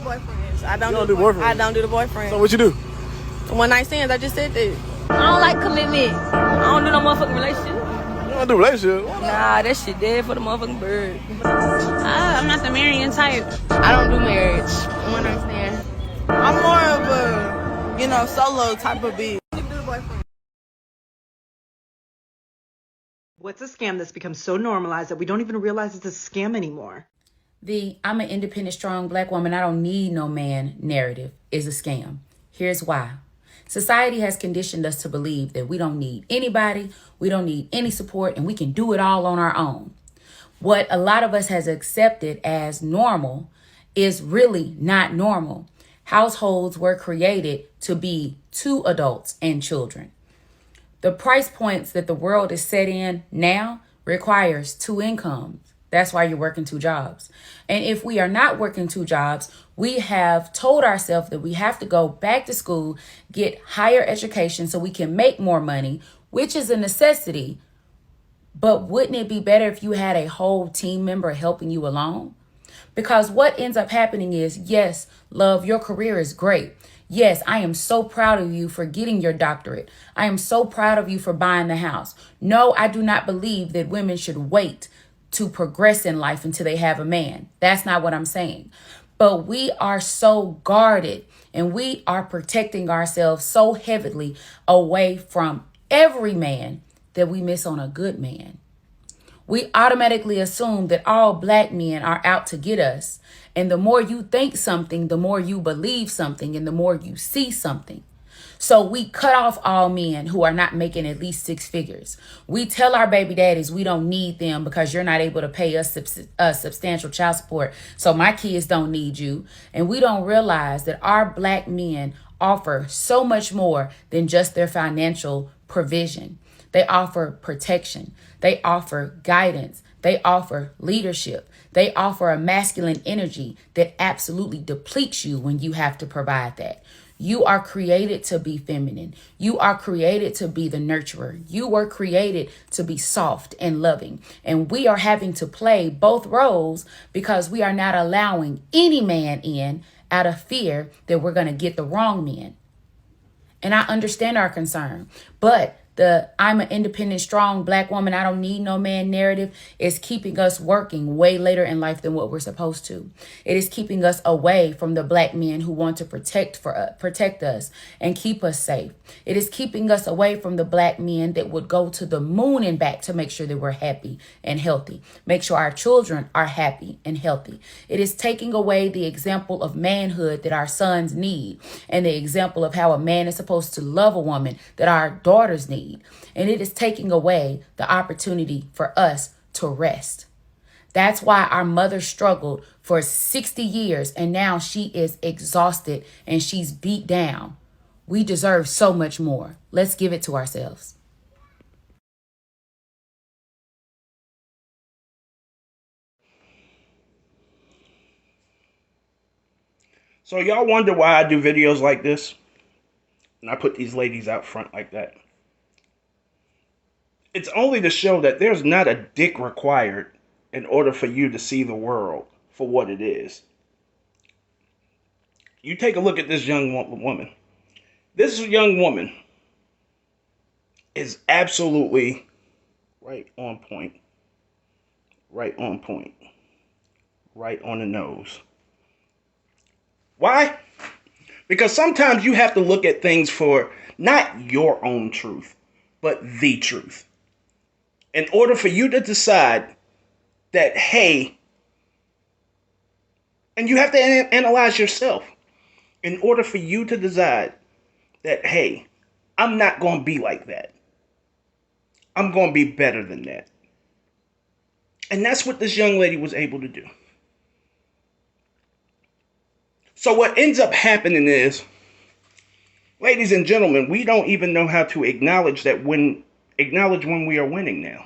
boyfriends. I don't You don't do boyfriends? I don't do the boyfriends. So what you do? The one night stands, I just said that. I don't like commitment. I don't do no motherfucking relationship. You don't do relationship? Nah, that shit dead for the motherfucking bird. I'm not the marrying type. I don't do marriage. One night stand. I'm more of a, solo type of bitch. What's a scam that's become so normalized that we don't even realize it's a scam anymore? The I'm an independent, strong black woman, I don't need no man narrative is a scam. Here's why. Society has conditioned us to believe that we don't need anybody, we don't need any support, and we can do it all on our own. What a lot of us has accepted as normal is really not normal. Households were created to be two adults and children. The price points that the world is set in now requires two incomes. That's why you're working two jobs. And if we are not working two jobs, we have told ourselves that we have to go back to school, get higher education so we can make more money, which is a necessity. But wouldn't it be better if you had a whole team member helping you along? Because what ends up happening is, yes, love, your career is great. Yes, I am so proud of you for getting your doctorate. I am so proud of you for buying the house. No, I do not believe that women should wait to progress in life until they have a man. That's not what I'm saying. But we are so guarded and we are protecting ourselves so heavily away from every man that we miss on a good man. We automatically assume that all black men are out to get us. And the more you think something, the more you believe something, and the more you see something. So we cut off all men who are not making at least six figures. We tell our baby daddies we don't need them because you're not able to pay us substantial child support. So my kids don't need you. And we don't realize that our black men offer so much more than just their financial provision. They offer protection. They offer guidance. They offer leadership. They offer a masculine energy that absolutely depletes you when you have to provide that. You are created to be feminine. You are created to be the nurturer. You were created to be soft and loving. And we are having to play both roles because we are not allowing any man in out of fear that we're going to get the wrong men. And I understand our concern, but the I'm an independent, strong black woman, I don't need no man narrative is keeping us working way later in life than what we're supposed to. It is keeping us away from the black men who want to protect us and keep us safe. It is keeping us away from the black men that would go to the moon and back to make sure that we're happy and healthy, make sure our children are happy and healthy. It is taking away the example of manhood that our sons need and the example of how a man is supposed to love a woman that our daughters need. And it is taking away the opportunity for us to rest. That's why our mother struggled for 60 years and now she is exhausted and she's beat down. We deserve so much more. Let's give it to ourselves. So y'all wonder why I do videos like this? And I put these ladies out front like that. It's only to show that there's not a dick required in order for you to see the world for what it is. You take a look at this young woman. This young woman is absolutely right on point. Right on point. Right on the nose. Why? Because sometimes you have to look at things for not your own truth, but the truth. In order for you to decide that, hey, and you have to analyze yourself. In order for you to decide that, hey, I'm not going to be like that. I'm going to be better than that. And that's what this young lady was able to do. So what ends up happening is, ladies and gentlemen, we don't even know how to acknowledge when we are winning now.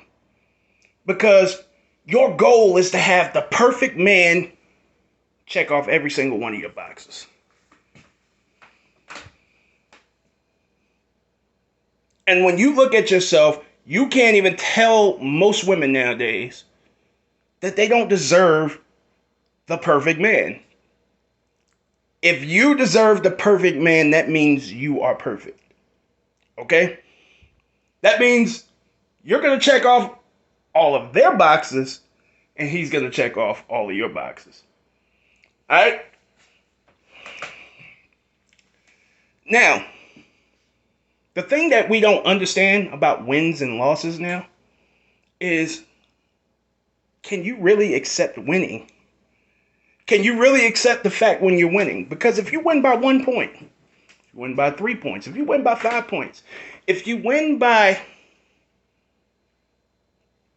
Because your goal is to have the perfect man check off every single one of your boxes. And when you look at yourself, you can't even tell most women nowadays that they don't deserve the perfect man. If you deserve the perfect man, that means you are perfect. Okay? That means you're going to check off all of their boxes, and he's going to check off all of your boxes. Alright? Now, the thing that we don't understand about wins and losses now is, can you really accept winning? Can you really accept the fact when you're winning? Because if you win by 1 point, if you win by 3 points, if you win by 5 points, if you win by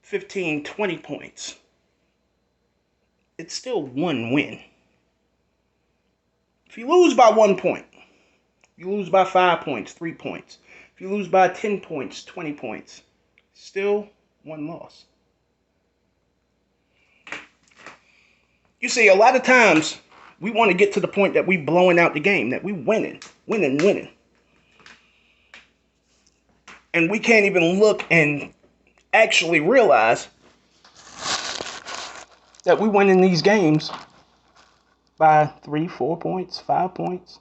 15, 20 points, it's still one win. If you lose by 1 point, you lose by 5 points, 3 points. If you lose by 10 points, 20 points, still one loss. You see, a lot of times we want to get to the point that we blowing out the game, that we winning. And we can't even look and actually realize that we winning these games by 3, 4 points, 5 points.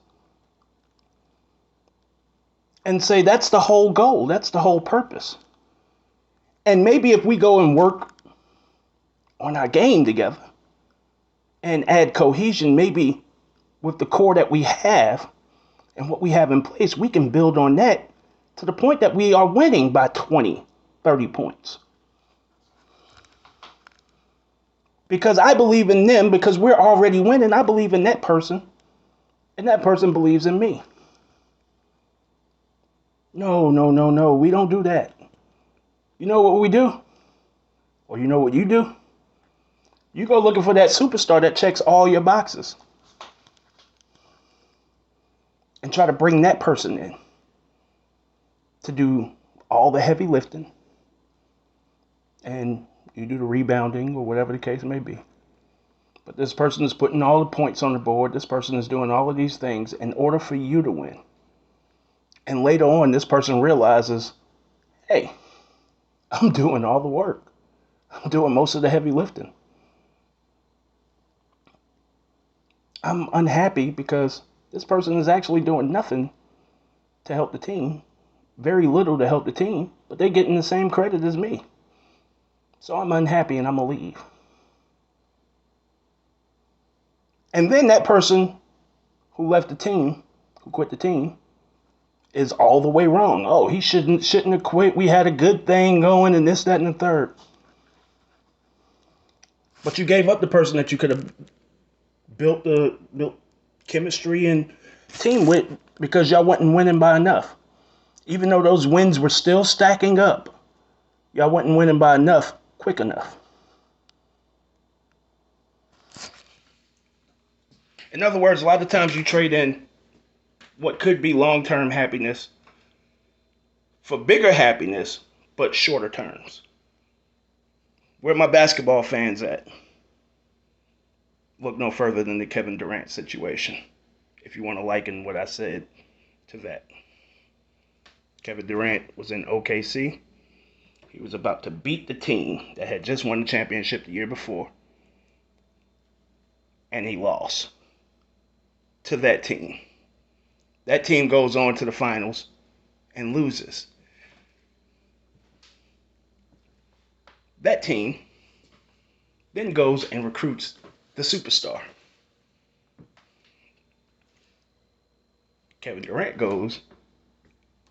And say that's the whole goal, that's the whole purpose. And maybe if we go and work on our game together and add cohesion, maybe with the core that we have and what we have in place, we can build on that to the point that we are winning by 20, 30 points. Because I believe in them, because we're already winning, I believe in that person, and that person believes in me. No, we don't do that. You know what we do? Or you know what you do? You go looking for that superstar that checks all your boxes. And try to bring that person in to do all the heavy lifting. And you do the rebounding or whatever the case may be. But this person is putting all the points on the board. This person is doing all of these things in order for you to win. And later on, this person realizes, hey, I'm doing all the work. I'm doing most of the heavy lifting. I'm unhappy because this person is actually doing nothing to help the team. Very little to help the team, but they're getting the same credit as me. So I'm unhappy and I'm going to leave. And then that person who left the team, who quit the team, is all the way wrong. Oh, he shouldn't have quit. We had a good thing going and this, that, and the third. But you gave up the person that you could have built chemistry and team with because y'all wasn't winning by enough. Even though those wins were still stacking up, y'all wasn't winning by enough, quick enough. In other words, a lot of times you trade in what could be long-term happiness for bigger happiness, but shorter terms. Where my basketball fans at? Look no further than the Kevin Durant situation, if you want to liken what I said to that. Kevin Durant was in OKC. He was about to beat the team that had just won the championship the year before. And he lost to that team. That team goes on to the finals and loses. That team then goes and recruits the superstar. Kevin Durant goes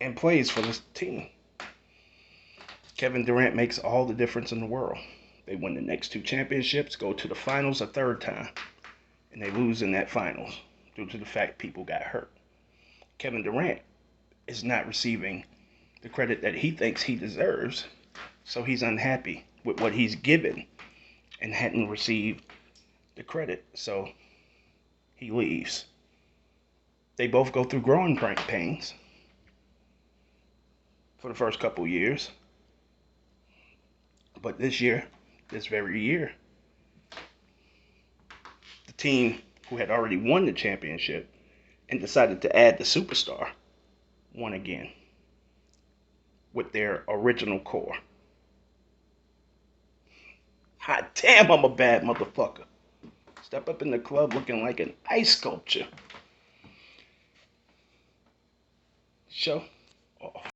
and plays for this team. Kevin Durant makes all the difference in the world. They win the next 2 championships, go to the finals a third time, and they lose in that finals due to the fact people got hurt. Kevin Durant is not receiving the credit that he thinks he deserves, so he's unhappy with what he's given and hadn't received the credit, so he leaves. They both go through growing pains for the first couple years, but this very year, the team who had already won the championship and decided to add the superstar won again with their original core. Hot damn, I'm a bad motherfucker. Step up in the club looking like an ice sculpture. Show off.